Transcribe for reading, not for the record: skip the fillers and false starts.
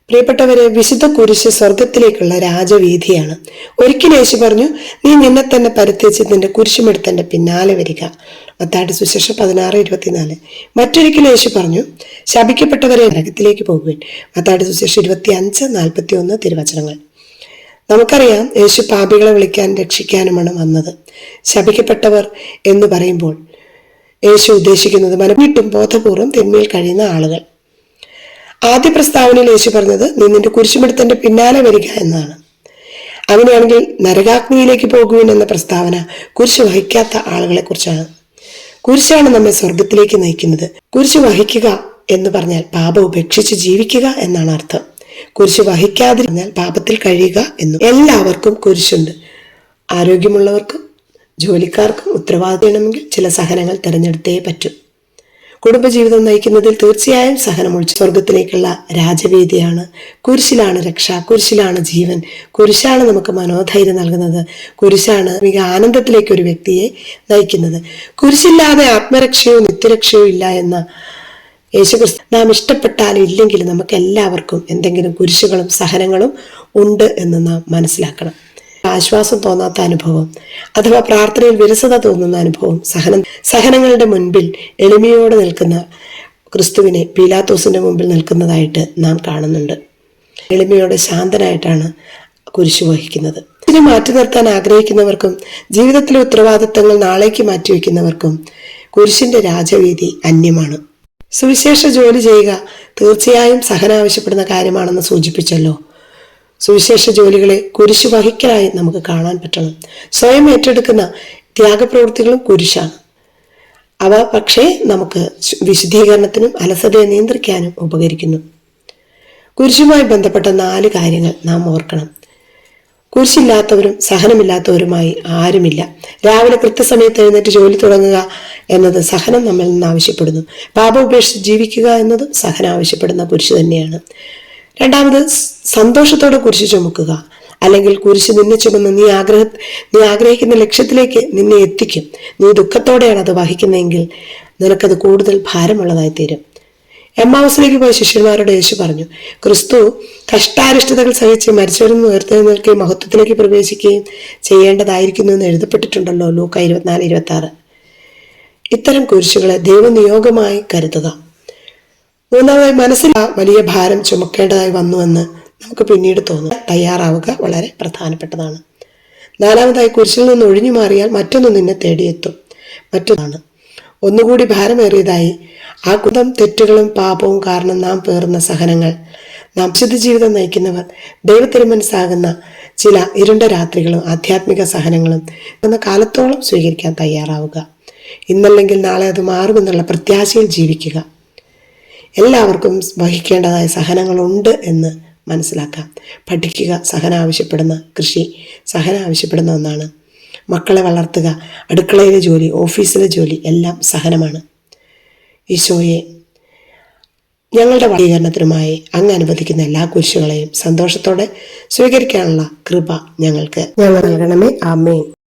പ്രിയപ്പെട്ടവരെ, വിശുദ്ധ കുരിശ് സ്വർഗത്തിലേക്കുള്ള രാജവീഥിയാണ്. ഒരിക്കൽ യേശു പറഞ്ഞു, നീ നിന്നെ തന്നെ പരിത്യജിച്ച് നിന്റെ കുരിശുമെടുത്ത് എന്റെ പിന്നാലെ വരിക. മത്തായിയുടെ സുവിശേഷം 16:24. മറ്റൊരിക്കൽ യേശു പറഞ്ഞു, ശപിക്കപ്പെട്ടവരെ നരകത്തിലേക്ക് പോകുവിൻ. മത്തായിയുടെ സുവിശേഷം 25:41 തിരുവചനങ്ങൾ. നമുക്കറിയാം, യേശു പാപികളെ വിളിക്കാൻ രക്ഷിക്കാനുമാണ് വന്നത്. ശപിക്കപ്പെട്ടവർ എന്ന് പറയുമ്പോൾ യേശു ഉദ്ദേശിക്കുന്നത് മനംവിട്ടും ബോധപൂർവം തിന്മയിൽ കഴിയുന്ന ആളുകൾ. ആദ്യ പ്രസ്താവനയിൽ യേശു പറഞ്ഞത്, നീ നിന്റെ കുരിശുമെടുത്ത് എന്റെ പിന്നാലെ വരിക എന്നാണ്. അങ്ങനെയാണെങ്കിൽ നരകാഗ്നിയിലേക്ക് പോകുവിൻ എന്ന പ്രസ്താവന കുരിശ് വഹിക്കാത്ത ആളുകളെ കുറിച്ചാണ്. കുരിശാണ് നമ്മെ സ്വർഗത്തിലേക്ക് നയിക്കുന്നത്. കുരിശ് വഹിക്കുക എന്ന് പറഞ്ഞാൽ പാപം ഉപേക്ഷിച്ച് ജീവിക്കുക എന്നാണ് അർത്ഥം. കുരിശ് വഹിക്കാതിരുന്നാൽ പാപത്തിൽ കഴിയുക എന്നും. എല്ലാവർക്കും കുരിശുണ്ട്. ആരോഗ്യമുള്ളവർക്കും ജോലിക്കാർക്കും ഉത്തരവാദിത്തമാണെങ്കിൽ ചില സഹനങ്ങൾ തിരഞ്ഞെടുത്തേ പറ്റൂ. കുടുംബജീവിതം നയിക്കുന്നതിൽ തീർച്ചയായും സഹനം ഒഴിച്ച് സ്വർഗത്തിലേക്കുള്ള രാജവീതിയാണ്. കുരിശിലാണ് രക്ഷ, കുരിശിലാണ് ജീവൻ, കുരിശാണ് നമുക്ക് മനോധൈര്യം നൽകുന്നത്, കുരിശാണ് മിക ആനന്ദത്തിലേക്ക് ഒരു വ്യക്തിയെ നയിക്കുന്നത്. കുരിശില്ലാതെ ആത്മരക്ഷയോ നിത്യരക്ഷയോ ഇല്ല എന്ന യേശുക്രിസ്തു നാം ഇഷ്ടപ്പെട്ടാലും ഇല്ലെങ്കിലും നമുക്ക് എല്ലാവർക്കും എന്തെങ്കിലും കുരിശുകളും സഹനങ്ങളും ഉണ്ട് എന്ന് നാം മനസ്സിലാക്കണം. ആശ്വാസം തോന്നാത്ത അനുഭവം അഥവാ പ്രാർത്ഥനയിൽ വിരസത തോന്നുന്ന അനുഭവം, സഹനങ്ങളുടെ മുൻപിൽ എളിമയോടെ നിൽക്കുന്ന ക്രിസ്തുവിനെ പീലാത്തോസിന്റെ മുമ്പിൽ നിൽക്കുന്നതായിട്ട് നാം കാണുന്നുണ്ട്. എളിമയോടെ ശാന്തനായിട്ടാണ് കുരിശു വഹിക്കുന്നത്. ഇതിനെ മാറ്റി നിർത്താൻ ആഗ്രഹിക്കുന്നവർക്കും ജീവിതത്തിലെ ഉത്തരവാദിത്തങ്ങൾ നാളേക്ക് മാറ്റിവെക്കുന്നവർക്കും കുരിശിന്റെ രാജവീതി അന്യമാണ്. സുവിശേഷ ജോലി ചെയ്യുക തീർച്ചയായും സഹനം ആവശ്യപ്പെടുന്ന കാര്യമാണെന്ന് സൂചിപ്പിച്ചല്ലോ. സുവിശേഷ ജോലികളെ കുരിശു വഹിക്കലായി നമുക്ക് കാണാൻ പറ്റണം. സ്വയം ഏറ്റെടുക്കുന്ന ത്യാഗപ്രവൃത്തികളും കുരിശാണ്. അവ പക്ഷേ നമുക്ക് വിശുദ്ധീകരണത്തിനും അലസതയെ നിയന്ത്രിക്കാനും ഉപകരിക്കുന്നു. കുരിശുമായി ബന്ധപ്പെട്ട 4 കാര്യങ്ങൾ നാം ഓർക്കണം. കുരിശില്ലാത്തവരും സഹനമില്ലാത്തവരുമായി ആരുമില്ല. രാവിലെ കൃത്യസമയത്ത് എഴുന്നേറ്റ് ജോലി തുടങ്ങുക എന്നത് സഹനം നമ്മിൽ നിന്ന് ആവശ്യപ്പെടുന്നു. പാപം ഉപേക്ഷിച്ച് ജീവിക്കുക എന്നതും സഹനം ആവശ്യപ്പെടുന്ന കുരിശ് തന്നെയാണ്. രണ്ടാമത്, സന്തോഷത്തോടെ കുരിശ് ചുമക്കുക, അല്ലെങ്കിൽ കുരിശ് നിന്നെ ചുമന്ന് നീ ആഗ്രഹിക്കുന്ന ലക്ഷ്യത്തിലേക്ക് നിന്നെ എത്തിക്കും. നീ ദുഃഖത്തോടെയാണ് അത് വഹിക്കുന്നതെങ്കിൽ നിനക്കത് കൂടുതൽ ഭാരമുള്ളതായി തീരും. എമ്മാവൂസിലേക്ക് പോയ ശിഷ്യന്മാരോട് യേശു പറഞ്ഞു, ക്രിസ്തു കഷ്ടാരിഷ്ടതകൾ സഹിച്ച് മരിച്ചവരിൽ നിന്ന് ഉയർത്തെഴുന്നേൽക്കുകയും മഹത്വത്തിലേക്ക് പ്രവേശിക്കുകയും ചെയ്യേണ്ടതായിരിക്കുന്നു എന്ന് എഴുതപ്പെട്ടിട്ടുണ്ടല്ലോ, ലൂക്ക 24:26. ഇത്തരം കുരിശുകളെ ദൈവനിയോഗമായി കരുതുക. മൂന്നാമതായി, മനസ്സിൽ വലിയ ഭാരം ചുമക്കേണ്ടതായി വന്നുവെന്ന് നമുക്ക് പിന്നീട് തോന്നും. തയ്യാറാവുക വളരെ പ്രധാനപ്പെട്ടതാണ്. നാലാമതായി, കുരിശിൽ നിന്ന് ഒഴിഞ്ഞു മാറിയാൽ മറ്റൊന്ന് നിന്നെ തേടിയെത്തും. മറ്റൊന്നാണ് ഒന്നുകൂടി ഭാരമേറിയതായി ആ കുന്തം തെറ്റുകളും പാപവും കാരണം നാം പേറുന്ന സഹനങ്ങൾ. നാം വിശുദ്ധ ജീവിതം നയിക്കുന്നവർ ദൈവത്തിരുമനസ്സാകുന്ന ചില ഇരുണ്ട രാത്രികളും ആധ്യാത്മിക സഹനങ്ങളും എന്ന കാലത്തോളം സ്വീകരിക്കാൻ തയ്യാറാവുക. ഇന്നല്ലെങ്കിൽ നാളെ അത് മാറുമെന്നുള്ള പ്രത്യാശയിൽ ജീവിക്കുക. എല്ലാവർക്കും വഹിക്കേണ്ടതായ സഹനങ്ങളുണ്ട് എന്ന് മനസ്സിലാക്കാം. പഠിക്കുക സഹനം ആവശ്യപ്പെടുന്ന കൃഷി സഹനം ആവശ്യപ്പെടുന്ന ഒന്നാണ്. മക്കളെ വളർത്തുക, അടുക്കളയിലെ ജോലി, ഓഫീസിലെ ജോലി എല്ലാം സഹനമാണ്. ഈശോയെ, ഞങ്ങളുടെ വർഗീകരണത്തിനുമായി അങ്ങ് അനുവദിക്കുന്ന എല്ലാ കുരിശുകളെയും സന്തോഷത്തോടെ സ്വീകരിക്കാനുള്ള കൃപ ഞങ്ങൾക്ക് നൽകണമേ. ആമേൻ.